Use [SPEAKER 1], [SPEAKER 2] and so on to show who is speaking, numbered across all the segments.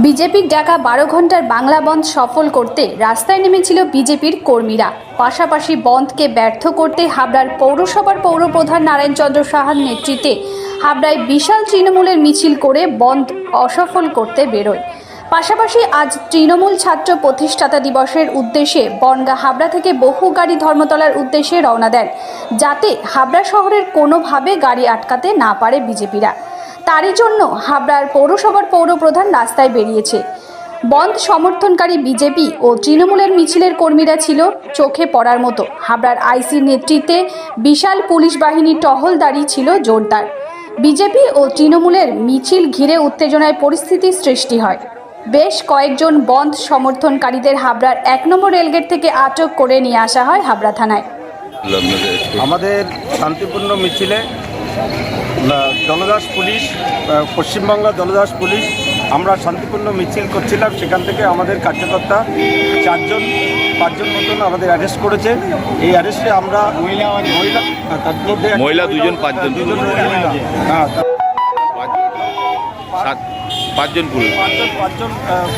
[SPEAKER 1] বিজেপির ডাকা 12 ঘন্টার বাংলা বন্ধ সফল করতে রাস্তায় নেমেছিল বিজেপির কর্মীরা। পাশাপাশি বন্ধকে ব্যর্থ করতে হাবড়ার পৌরসভার পৌরপ্রধান নারায়ণ চন্দ্র সাহার নেতৃত্বে হাবড়ায় বিশাল তৃণমূলের মিছিল করে বন্ধ অসফল করতে বেরোয়। পাশাপাশি আজ তৃণমূল ছাত্র প্রতিষ্ঠাতা দিবসের উদ্দেশ্যে বনগাঁ হাবড়া থেকে বহু গাড়ি ধর্মতলার উদ্দেশ্যে রওনা দেন, যাতে হাবড়া শহরের কোনোভাবে গাড়ি আটকাতে না পারে বিজেপিরা। তারই জন্য হাবড়ার পৌরসভার পৌরপ্রধান রাস্তায় বেরিয়েছে। বন্ধ সমর্থনকারী বিজেপি ও তৃণমূলের মিছিলের কর্মীরা ছিল চোখে পড়ার মতো। হাবড়ার আইসির নেতৃত্বে বিশাল পুলিশ বাহিনী টহলদারি ছিল জোরদার। বিজেপি ও তৃণমূলের মিছিল ঘিরে উত্তেজনায় পরিস্থিতির সৃষ্টি হয়। বেশ কয়েকজন বন্ধ সমর্থনকারীদের হাবড়ার 1 নম্বর রেলগেট থেকে আটক করে নিয়ে আসা হয় হাবড়া থানায়।
[SPEAKER 2] আমাদের শান্তিপূর্ণ মিছিলে দলদাস পুলিশ, পশ্চিমবাংলা দলদাস পুলিশ, আমরা শান্তিপূর্ণ মিছিল করছিলাম। সেখান থেকে আমাদের কার্যকর্তা 4-5জন মতন আমাদের অ্যারেস্ট করেছে। এই অ্যারেস্টে আমরা তার মধ্যে
[SPEAKER 3] মহিলা 2জন, 5জন, পাঁচজন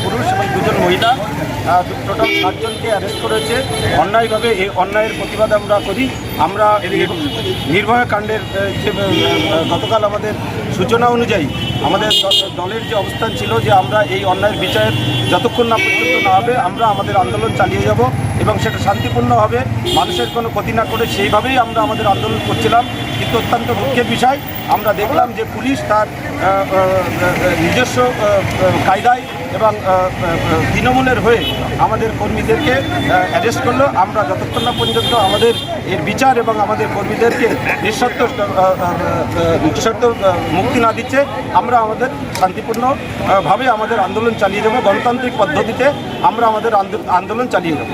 [SPEAKER 2] পুরুষ এবং 2জন মহিলা, টোটাল 7জনকে অ্যারেস্ট করেছে অন্যায়ভাবে। এই অন্যায়ের প্রতিবাদ আমরা করি। আমরা নির্ভয়া কাণ্ডের যে গতকাল আমাদের সূচনা অনুযায়ী আমাদের দলের যে অবস্থান ছিল যে আমরা এই অন্যায়ের বিচার যতক্ষণ না পর্যন্ত না হবে আমরা আমাদের আন্দোলন চালিয়ে যাব এবং সেটা শান্তিপূর্ণ হবে, মানুষের কোনো ক্ষতি না করে সেইভাবেই আমরা আমাদের আন্দোলন করছিলাম। কিন্তু অত্যন্ত দুঃখের বিষয় আমরা দেখলাম যে পুলিশ তার নিজস্ব কায়দায় এবং তৃণমূলের হয়ে আমাদের কর্মীদেরকে অ্যারেস্ট করলো। আমরা যতক্ষণ না পর্যন্ত আমাদের এর বিচার এবং আমাদের কর্মীদেরকে নিঃশর্ত মুক্তি না দিচ্ছে আমরা আমাদের শান্তিপূর্ণভাবে আমাদের আন্দোলন চালিয়ে যাব। গণতান্ত্রিক পদ্ধতিতে আমরা আমাদের আন্দোলন চালিয়ে যাব।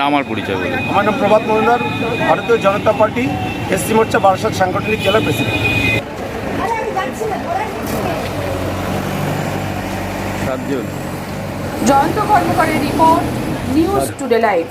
[SPEAKER 3] আমার পরিচয় বলে,
[SPEAKER 2] আমার নাম প্রভাত মজুমদার, ভারতীয় জনতা পার্টি এসসি মোর্চা বারাসাত সাংগঠনিক জেলা প্রেসিডেন্ট।
[SPEAKER 1] জয়ন্ত কর্মকারের রিপোর্ট, নিউজ টুডে লাইভ।